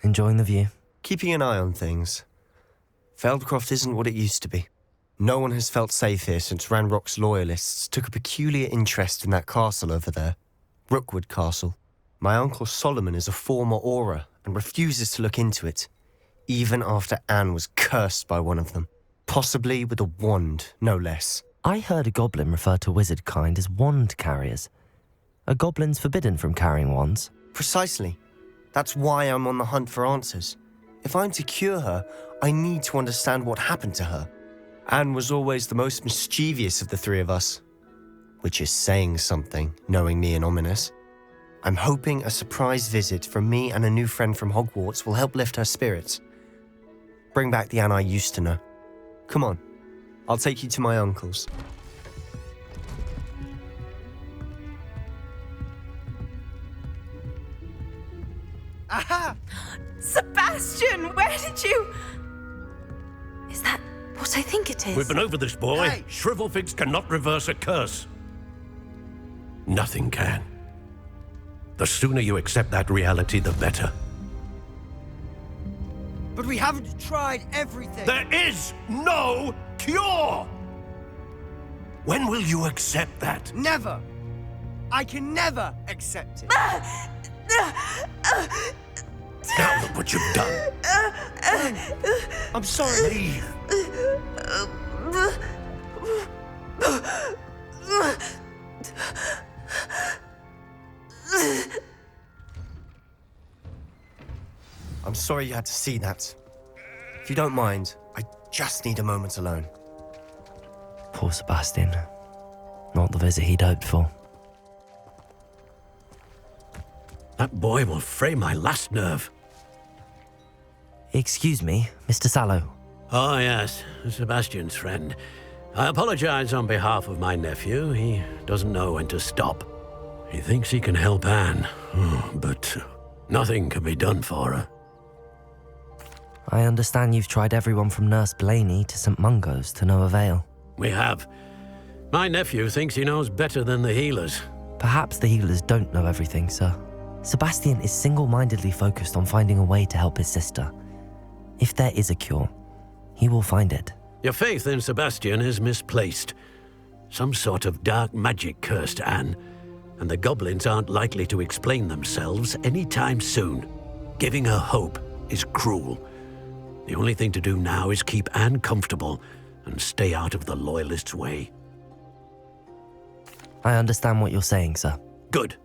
Enjoying the view? Keeping an eye on things. Feldcroft isn't what it used to be. No one has felt safe here since Ranrock's loyalists took a peculiar interest in that castle over there. Rookwood Castle. My uncle Solomon is a former Auror and refuses to look into it, even after Anne was cursed by one of them. Possibly with a wand, no less. I heard a goblin refer to wizard kind as wand carriers. Are goblins forbidden from carrying wands? Precisely. That's why I'm on the hunt for answers. If I'm to cure her, I need to understand what happened to her. Anne was always the most mischievous of the three of us. Which is saying something, knowing me and ominous. I'm hoping a surprise visit from me and a new friend from Hogwarts will help lift her spirits. Bring back the Anne I used to know. Come on, I'll take you to my uncle's. Aha! Sebastian, where did you... Is that what I think it is? We've been over this, boy. Hey! Shrivelfigs cannot reverse a curse. Nothing can. The sooner you accept that reality, the better. But we haven't tried everything. There is no cure! When will you accept that? Never. I can never accept it. Now look what you've done. I'm sorry. Leave. I'm sorry you had to see that. If you don't mind, I just need a moment alone. Poor Sebastian. Not the visit he'd hoped for. That boy will fray my last nerve. Excuse me, Mr. Sallow. Oh, yes, Sebastian's friend. I apologize on behalf of my nephew. He doesn't know when to stop. He thinks he can help Anne, but nothing can be done for her. I understand you've tried everyone from Nurse Blaney to St. Mungo's to no avail. We have. My nephew thinks he knows better than the healers. Perhaps the healers don't know everything, sir. Sebastian is single-mindedly focused on finding a way to help his sister. If there is a cure, he will find it. Your faith in Sebastian is misplaced. Some sort of dark magic cursed Anne, and the goblins aren't likely to explain themselves anytime soon. Giving her hope is cruel. The only thing to do now is keep Anne comfortable and stay out of the Loyalists' way. I understand what you're saying, sir. Good.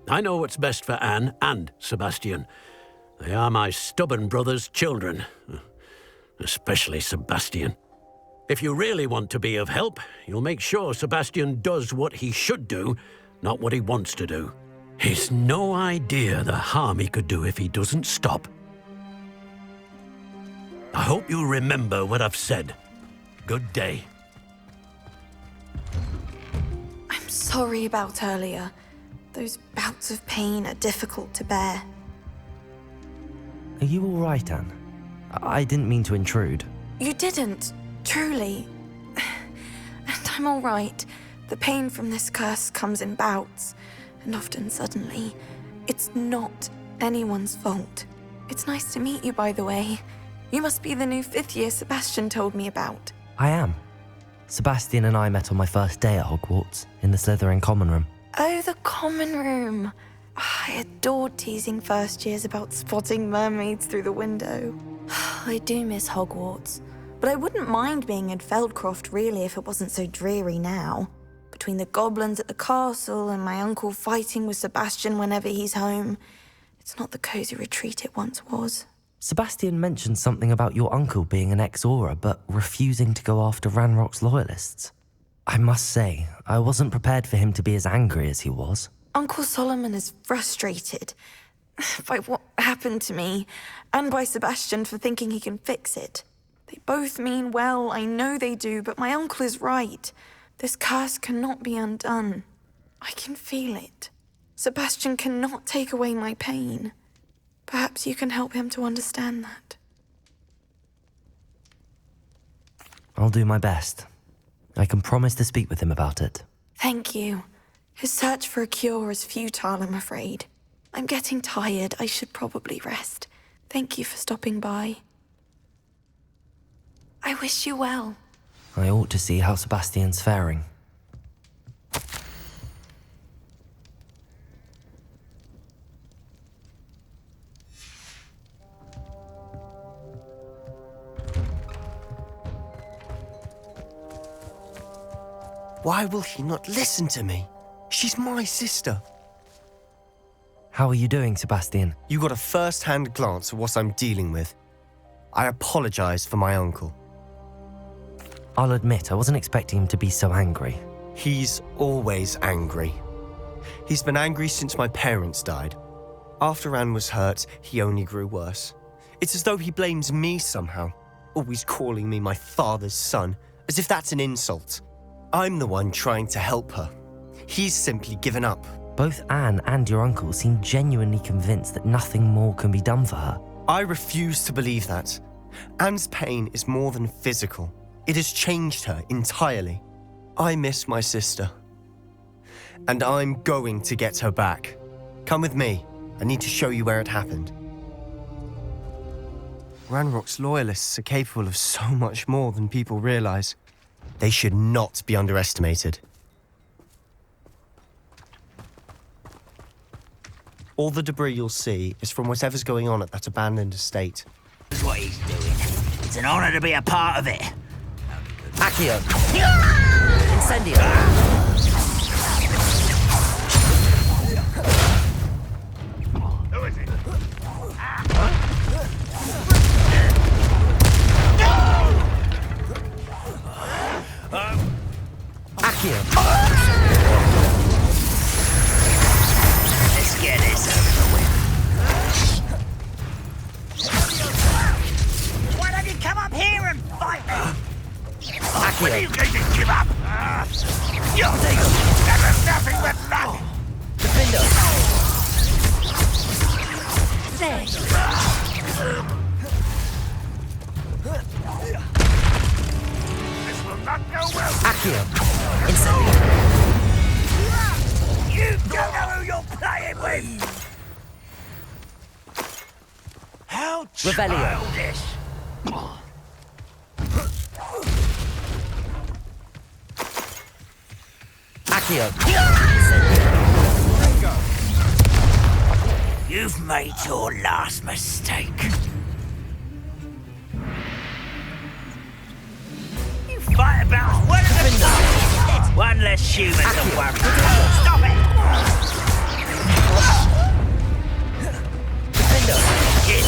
I know what's best for Anne and Sebastian. They are my stubborn brother's children. Especially Sebastian. If you really want to be of help, you'll make sure Sebastian does what he should do, not what he wants to do. He's no idea the harm he could do if he doesn't stop. I hope you remember what I've said. Good day. I'm sorry about earlier. Those bouts of pain are difficult to bear. Are you all right, Anne? I didn't mean to intrude. You didn't, truly. And I'm all right. The pain from this curse comes in bouts, and often suddenly. It's not anyone's fault. It's nice to meet you, by the way. You must be the new 5th year Sebastian told me about. I am. Sebastian and I met on my first day at Hogwarts, in the Slytherin common room. Oh, the common room. I adored teasing first years about spotting mermaids through the window. I do miss Hogwarts, but I wouldn't mind being in Feldcroft really if it wasn't so dreary now. Between the goblins at the castle and my uncle fighting with Sebastian whenever he's home, it's not the cozy retreat it once was. Sebastian mentioned something about your uncle being an ex-Auror, but refusing to go after Ranrock's loyalists. I must say, I wasn't prepared for him to be as angry as he was. Uncle Solomon is frustrated by what happened to me, and by Sebastian for thinking he can fix it. They both mean well, I know they do, but my uncle is right. This curse cannot be undone. I can feel it. Sebastian cannot take away my pain. Perhaps you can help him to understand that. I'll do my best. I can promise to speak with him about it. Thank you. His search for a cure is futile, I'm afraid. I'm getting tired. I should probably rest. Thank you for stopping by. I wish you well. I ought to see how Sebastian's faring. Why will he not listen to me? She's my sister. How are you doing, Sebastian? You got a first-hand glance at what I'm dealing with. I apologize for my uncle. I'll admit, I wasn't expecting him to be so angry. He's always angry. He's been angry since my parents died. After Anne was hurt, he only grew worse. It's as though he blames me somehow, always calling me my father's son, as if that's an insult. I'm the one trying to help her. He's simply given up. Both Anne and your uncle seem genuinely convinced that nothing more can be done for her. I refuse to believe that. Anne's pain is more than physical. It has changed her entirely. I miss my sister. And I'm going to get her back. Come with me. I need to show you where it happened. Ranrock's loyalists are capable of so much more than people realize. They should not be underestimated. All the debris you'll see is from whatever's going on at that abandoned estate. That's what he's doing. It's an honor to be a part of it. Accio! Incendio! Who is it? Accio! Let's get this over with. Why don't you come up here and fight me? When are you going to give up? You're never nothing but luck. Defender! This will not go well. Accio! Incendio! You don't know who you're playing with. How Revelio. childish. Accio! You've made your last mistake. You fight about as well as a dog. One less human to worry. Stop it! Get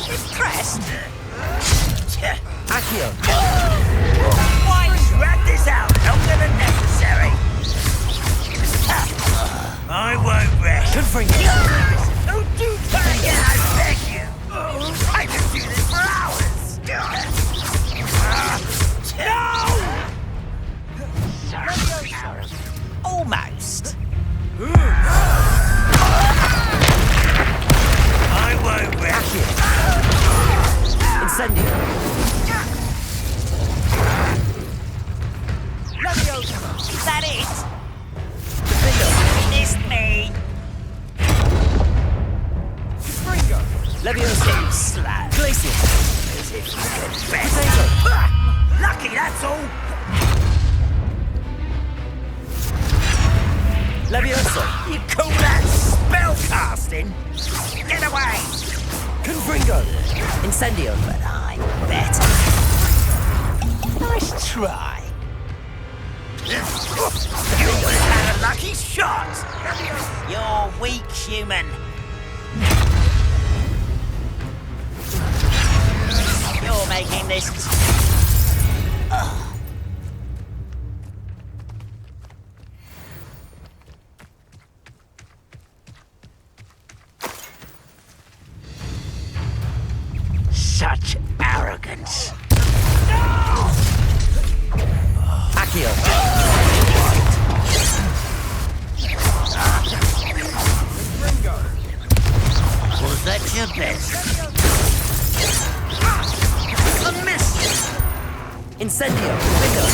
impressed? Accio! Why drag this out longer than necessary? I won't rest. Don't do that again, I beg you. I can do this for hours. No! Almost. I won't rest. Incendio! Is that it? Missed me. Leviosa! Slap. Glacier! As if you could best. Potato! Lucky, that's all. Leviosa! You call that spell casting? Get away. Confringo! Incendio! But I'm better. Nice try. You would have had a lucky shot. You're weak, human. You're making this. Such arrogance. Accio! Was that your best? A miss! Incendio! Bingo!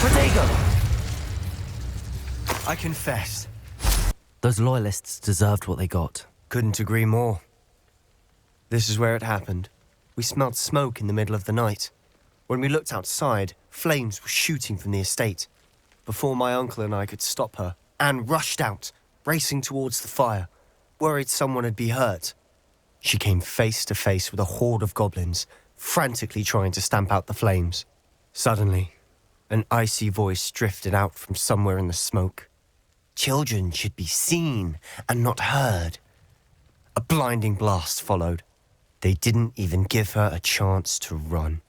Protego! I confess, Those loyalists deserved what they got. Couldn't agree more. This is where it happened. We smelled smoke in the middle of the night. When we looked outside, flames were shooting from the estate. Before my uncle and I could stop her, Anne rushed out, racing towards the fire, worried someone had been hurt. She came face to face with a horde of goblins, frantically trying to stamp out the flames. Suddenly, an icy voice drifted out from somewhere in the smoke. Children should be seen and not heard. A blinding blast followed. They didn't even give her a chance to run.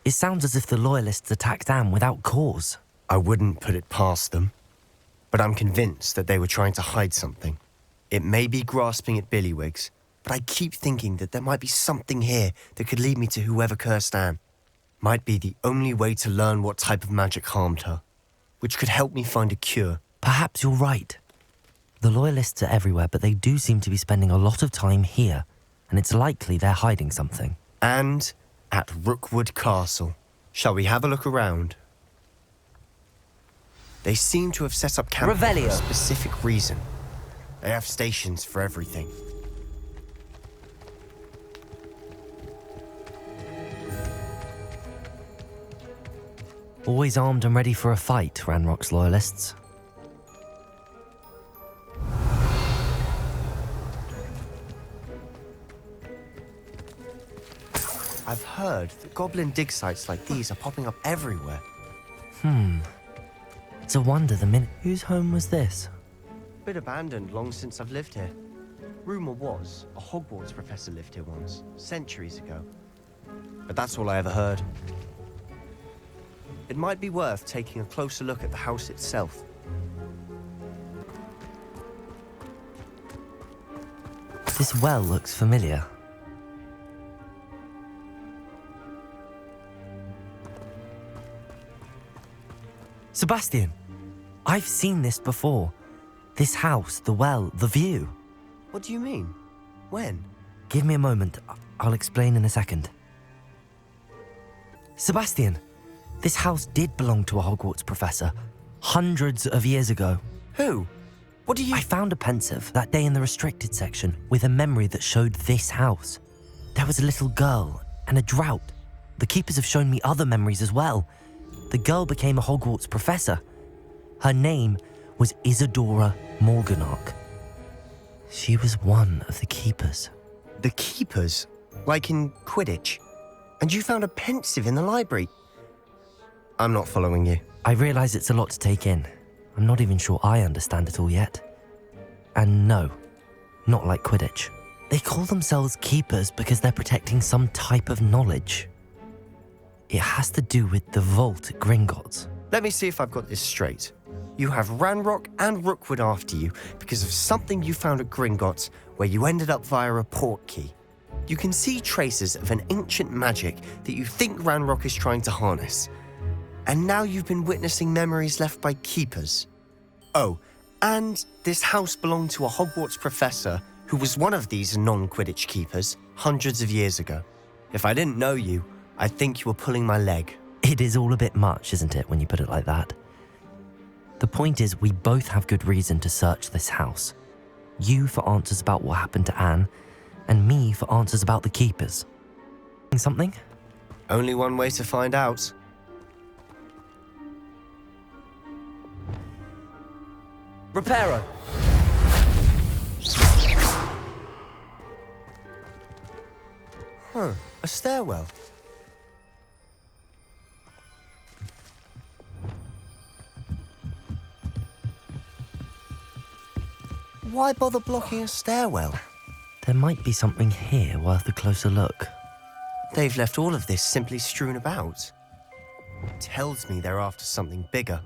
It sounds as if the loyalists attacked Anne without cause. I wouldn't put it past them, but I'm convinced that they were trying to hide something. It may be grasping at billywhigs, but I keep thinking that there might be something here that could lead me to whoever cursed Anne. Might be the only way to learn what type of magic harmed her, which could help me find a cure. Perhaps you're right. The loyalists are everywhere, but they do seem to be spending a lot of time here, and it's likely they're hiding something. And at Rookwood Castle. Shall we have a look around? They seem to have set up camp for a specific reason. They have stations for everything. Always armed and ready for a fight, Ranrock's loyalists. I've heard that goblin dig sites like these are popping up everywhere. It's a wonder the minute... Whose home was this? Bit abandoned long since I've lived here. Rumour was a Hogwarts professor lived here once, centuries ago. But that's all I ever heard. It might be worth taking a closer look at the house itself. This well looks familiar. Sebastian, I've seen this before. This house, the well, the view. What do you mean? When? Give me a moment. I'll explain in a second. Sebastian, this house did belong to a Hogwarts professor, hundreds of years ago. Who? What do you... I found a pensive that day in the restricted section with a memory that showed this house. There was a little girl and a drought. The keepers have shown me other memories as well. The girl became a Hogwarts professor. Her name was Isadora Morganach. She was one of the keepers. The keepers? Like in Quidditch? And you found a pensive in the library? I'm not following you. I realise it's a lot to take in. I'm not even sure I understand it all yet. And no, not like Quidditch. They call themselves keepers because they're protecting some type of knowledge. It has to do with the vault at Gringotts. Let me see if I've got this straight. You have Ranrock and Rookwood after you because of something you found at Gringotts where you ended up via a port key. You can see traces of an ancient magic that you think Ranrock is trying to harness. And now you've been witnessing memories left by keepers. Oh, and this house belonged to a Hogwarts professor who was one of these non-Quidditch keepers hundreds of years ago. If I didn't know you, I'd think you were pulling my leg. It is all a bit much, isn't it, when you put it like that? The point is, we both have good reason to search this house. You for answers about what happened to Anne, and me for answers about the keepers. Something? Only one way to find out. Reparo. A stairwell. Why bother blocking a stairwell? There might be something here worth a closer look. They've left all of this simply strewn about. Tells me they're after something bigger.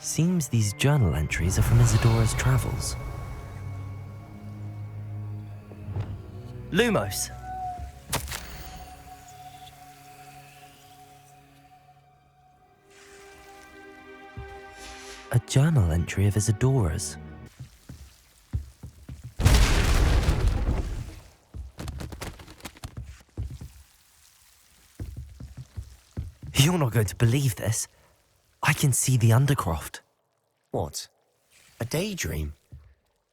Seems these journal entries are from Isadora's travels. Lumos. A journal entry of Isadora's. You're not going to believe this. I can see the Undercroft. What? A daydream?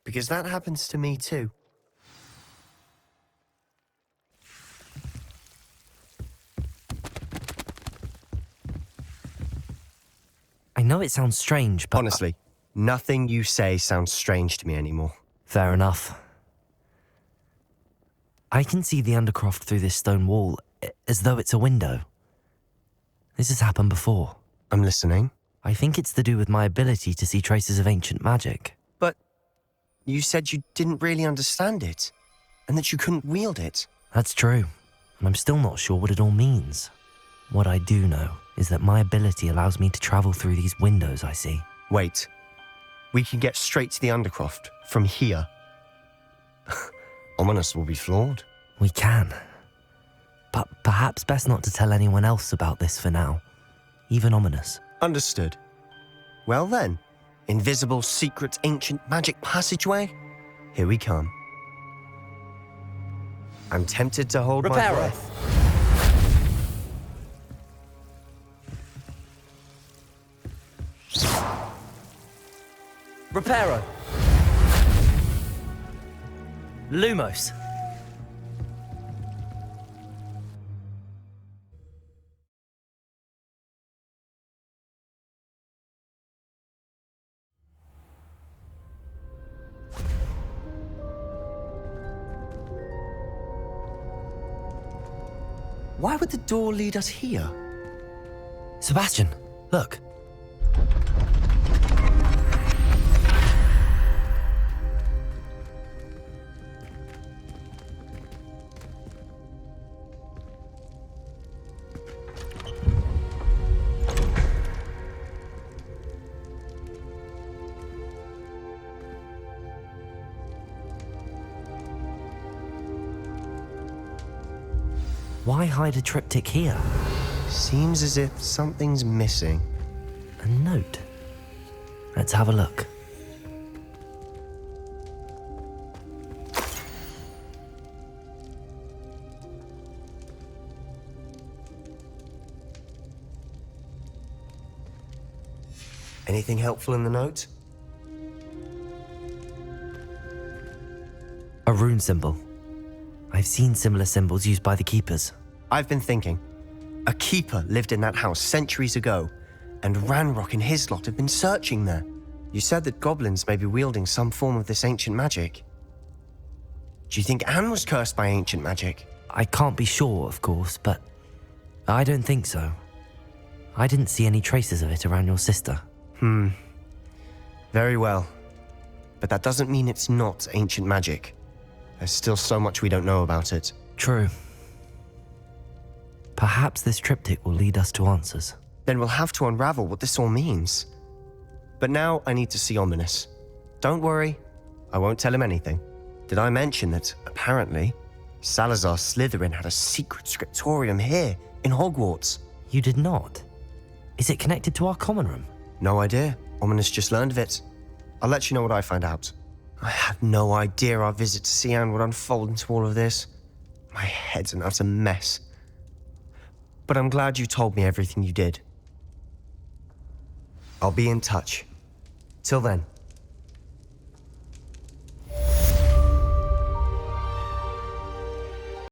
Because that happens to me too. I know it sounds strange, but... Honestly, nothing you say sounds strange to me anymore. Fair enough. I can see the Undercroft through this stone wall, as though it's a window. This has happened before. I'm listening. I think it's to do with my ability to see traces of ancient magic. But you said you didn't really understand it, and that you couldn't wield it. That's true, and I'm still not sure what it all means. What I do know is that my ability allows me to travel through these windows I see. Wait. We can get straight to the Undercroft from here. Ominous will be floored. We can. But perhaps best not to tell anyone else about this for now. Even Ominous. Understood. Well then, invisible, secret, ancient magic passageway? Here we come. I'm tempted to hold my Reparo. breath. Reparo. Lumos. Why would the door lead us here? Sebastian, look. Why hide a triptych here? Seems as if something's missing. A note. Let's have a look. Anything helpful in the note? A rune symbol. I've seen similar symbols used by the keepers. I've been thinking. A keeper lived in that house centuries ago, and Ranrock and his lot have been searching there. You said that goblins may be wielding some form of this ancient magic. Do you think Anne was cursed by ancient magic? I can't be sure, of course, but I don't think so. I didn't see any traces of it around your sister. Very well. But that doesn't mean it's not ancient magic. There's still so much we don't know about it. True. Perhaps this triptych will lead us to answers. Then we'll have to unravel what this all means. But now I need to see Ominous. Don't worry, I won't tell him anything. Did I mention that, apparently, Salazar Slytherin had a secret scriptorium here in Hogwarts? You did not? Is it connected to our common room? No idea. Ominous just learned of it. I'll let you know what I find out. I had no idea our visit to see Anne would unfold into all of this. My head's an utter mess. But I'm glad you told me everything you did. I'll be in touch. Till then.